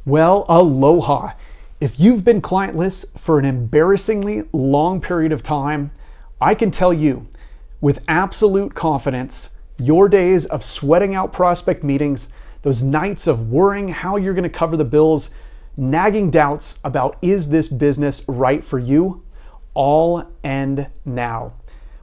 Well, aloha. If you've been clientless for an embarrassingly long period of time, I can tell you with absolute confidence, your days of sweating out prospect meetings, those nights of worrying how you're going to cover the bills, nagging doubts about is this business right for you, all end now.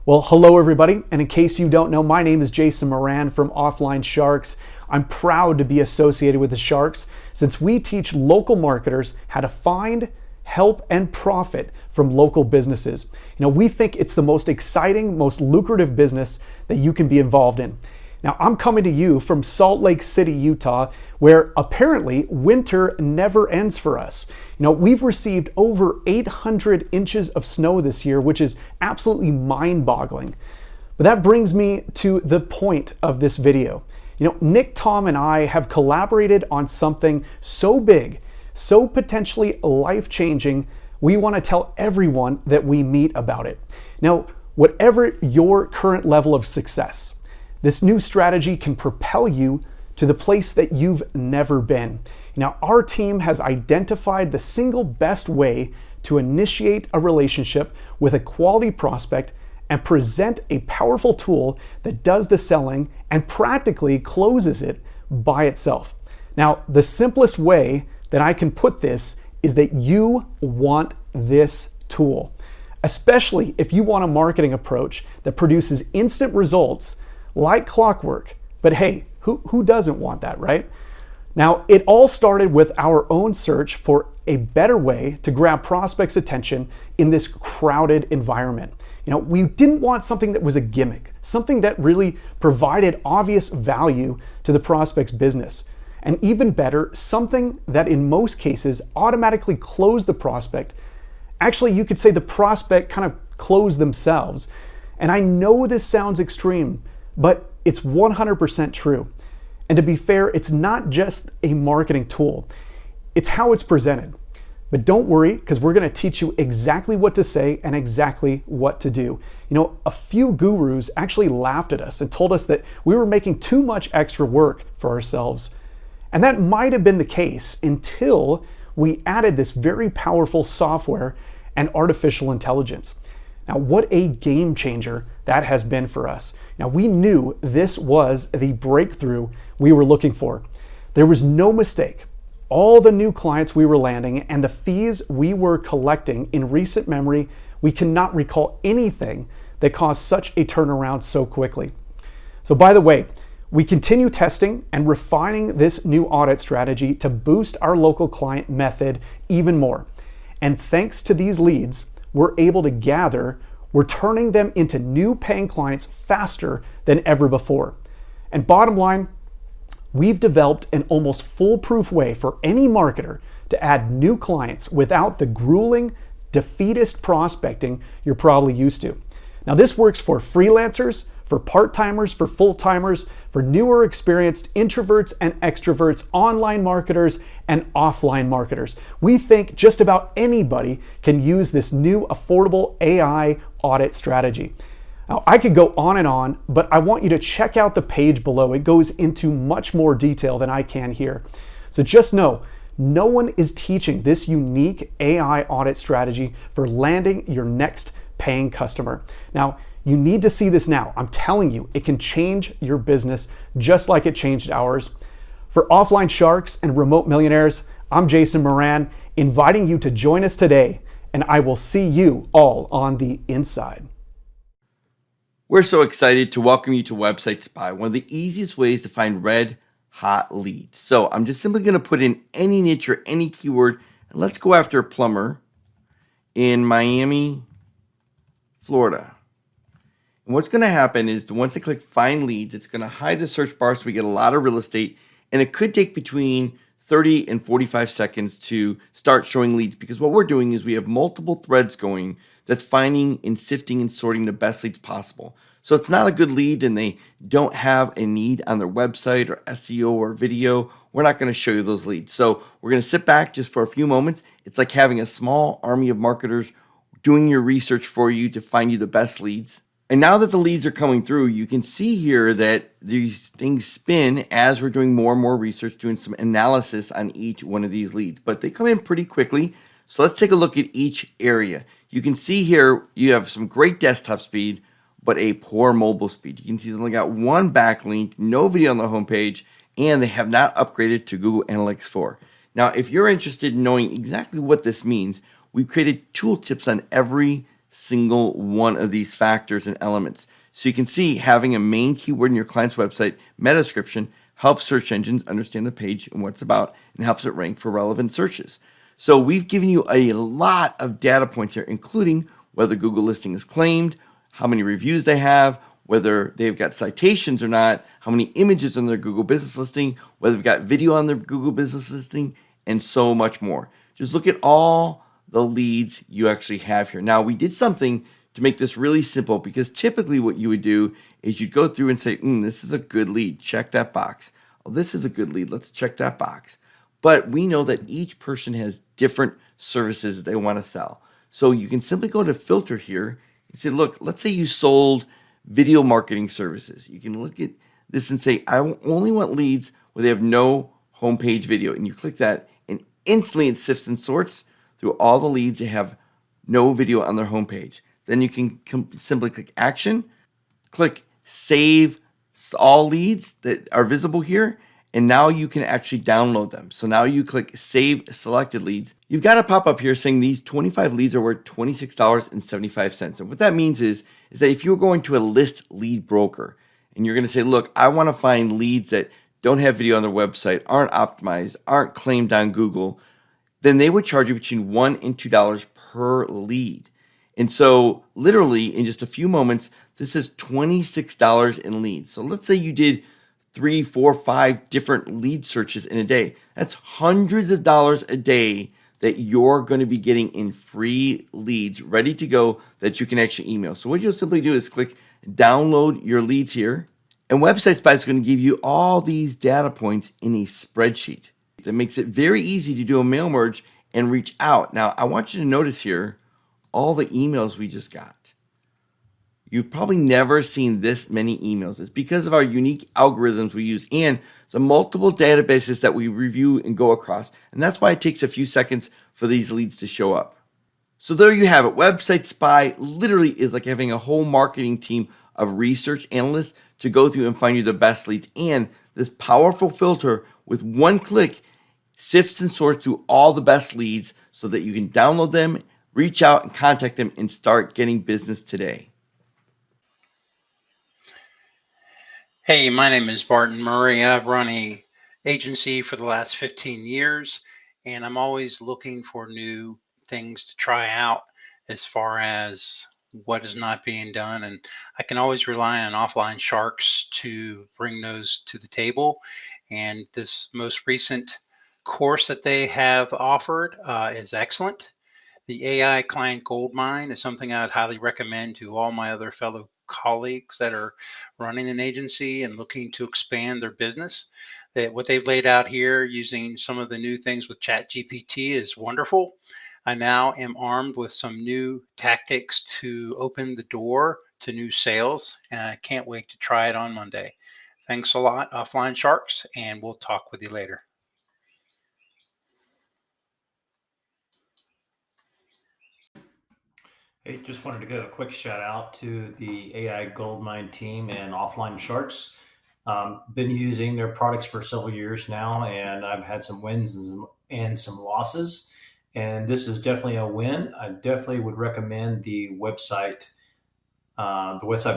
Well, hello everybody, and in case you don't know, my name is Jason Moran from Offline Sharks. I'm proud to be associated with the Sharks since we teach local marketers how to find, help, and profit from local businesses. We think it's the most exciting, most lucrative business that you can be involved in. Now, I'm coming to you from Salt Lake City, Utah, where apparently winter never ends for us. We've received over 800 inches of snow this year, which is absolutely mind-boggling. But that brings me to the point of this video. Nick, Tom, and I have collaborated on something so big, so potentially life-changing, we want to tell everyone that we meet about it. Now, whatever your current level of success, this new strategy can propel you to the place that you've never been. Our team has identified the single best way to initiate a relationship with a quality prospect and present a powerful tool that does the selling and practically closes it by itself. Now, the simplest way that I can put this is that you want this tool, especially if you want a marketing approach that produces instant results like clockwork. But hey, who doesn't want that, right? Now, it all started with our own search for a better way to grab prospects' attention in this crowded environment. We didn't want something that was a gimmick, something that really provided obvious value to the prospect's business. And even better, something that in most cases automatically closed the prospect. Actually, you could say the prospect kind of closed themselves. And I know this sounds extreme, but it's 100% true. And to be fair, it's not just a marketing tool, it's how it's presented. But don't worry, because we're going to teach you exactly what to say and exactly what to do. A few gurus actually laughed at us and told us that we were making too much extra work for ourselves. And that might have been the case until we added this very powerful software and artificial intelligence. Now, what a game changer that has been for us. Now, we knew this was the breakthrough we were looking for. There was no mistake. All the new clients we were landing and the fees we were collecting in recent memory, we cannot recall anything that caused such a turnaround so quickly. So by the way, we continue testing and refining this new audit strategy to boost our local client method even more. And thanks to these leads, we're able to gather, we're turning them into new paying clients faster than ever before. And bottom line, we've developed an almost foolproof way for any marketer to add new clients without the grueling, defeatist prospecting you're probably used to. Now, this works for freelancers, for part-timers, for full-timers, for newer experienced introverts and extroverts, online marketers, and offline marketers. We think just about anybody can use this new affordable AI audit strategy. Now, I could go on, but I want you to check out the page below. It goes into much more detail than I can here. So just know, no one is teaching this unique AI audit strategy for landing your next paying customer. Now, you need to see this now. I'm telling you, it can change your business just like it changed ours. For Offline Sharks and Remote Millionaires, I'm Jason Moran, inviting you to join us today, and I will see you all on the inside. We're so excited to welcome you to Website Spy, one of the easiest ways to find red hot leads. So I'm just simply going to put in any niche or any keyword, and let's go after a plumber in Miami, Florida. And what's going to happen is once I click find leads, it's going to hide the search bar so we get a lot of real estate, and it could take between 30 and 45 seconds to start showing leads, because what we're doing is we have multiple threads going that's finding and sifting and sorting the best leads possible. So it's not a good lead and they don't have a need on their website or SEO or video, we're not going to show you those leads. So we're going to sit back just for a few moments. It's like having a small army of marketers doing your research for you to find you the best leads. And now that the leads are coming through, you can see here that these things spin as we're doing more and more research, doing some analysis on each one of these leads, but they come in pretty quickly. So let's take a look at each area. You can see here you have some great desktop speed, but a poor mobile speed. You can see it's only got one backlink, no video on the homepage, and they have not upgraded to Google Analytics 4. Now, if you're interested in knowing exactly what this means, we've created tooltips on every single one of these factors and elements. So you can see having a main keyword in your client's website meta description helps search engines understand the page and what it's about and helps it rank for relevant searches. So we've given you a lot of data points here, including whether Google listing is claimed, how many reviews they have, whether they've got citations or not, how many images on their Google business listing, whether they've got video on their Google business listing, and so much more. Just look at all the leads you actually have here. Now, we did something to make this really simple because typically what you would do is you'd go through and say, this is a good lead, check that box. Oh, this is a good lead, let's check that box. But we know that each person has different services that they want to sell. So you can simply go to filter here and say, look, let's say you sold video marketing services. You can look at this and say, I only want leads where they have no homepage video. And you click that and instantly it sifts and sorts through all the leads that have no video on their homepage. Then you can simply click action, click save all leads that are visible here, and now you can actually download them. So now you click save selected leads. You've got a pop up here saying these 25 leads are worth $26.75. And what that means is that if you're going to a list lead broker and you're going to say, look, I want to find leads that don't have video on their website, aren't optimized, aren't claimed on Google, then they would charge you between $1 and $2 per lead. And so literally in just a few moments, this is $26 in leads. So let's say you did 3, 4, 5 different lead searches in a day. That's hundreds of dollars a day that you're going to be getting in free leads ready to go that you can actually email. So what you'll simply do is click download your leads here. And Website Spy is going to give you all these data points in a spreadsheet. That makes it very easy to do a mail merge and reach out. Now, I want you to notice here all the emails we just got. You've probably never seen this many emails. It's because of our unique algorithms we use and the multiple databases that we review and go across. And that's why it takes a few seconds for these leads to show up. So there you have it. Website Spy literally is like having a whole marketing team of research analysts to go through and find you the best leads. And this powerful filter with one click sifts and sorts through all the best leads so that you can download them, reach out and contact them and start getting business today. Hey, my name is Barton Murray. I've run a agency for the last 15 years, and I'm always looking for new things to try out as far as what is not being done. And I can always rely on offline sharks to bring those to the table. And this most recent course that they have offered is excellent. The AI Client Goldmine is something I would highly recommend to all my other fellow colleagues that are running an agency and looking to expand their business. That what they've laid out here using some of the new things with Chat GPT is wonderful. I now am armed with some new tactics to open the door to new sales, and I can't wait to try it on Monday. Thanks a lot, Offline Sharks, and we'll talk with you later. Hey, just wanted to give a quick shout out to the AI Goldmine team and Offline Sharks. Been using their products for several years now, and I've had some wins and some losses. And this is definitely a win. I definitely would recommend the website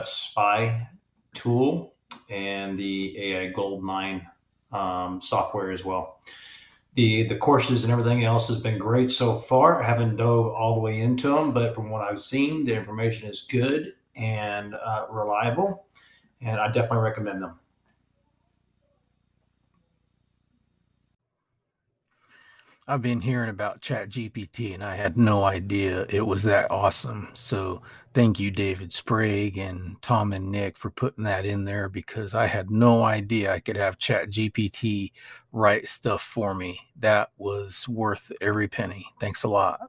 Spy tool and the AI Goldmine software as well. The courses and everything else has been great so far. I haven't dove all the way into them, but from what I've seen, the information is good and reliable, and I definitely recommend them. I've been hearing about ChatGPT and I had no idea it was that awesome. So thank you, David Sprague and Tom and Nick, for putting that in there because I had no idea I could have ChatGPT write stuff for me. That was worth every penny. Thanks a lot.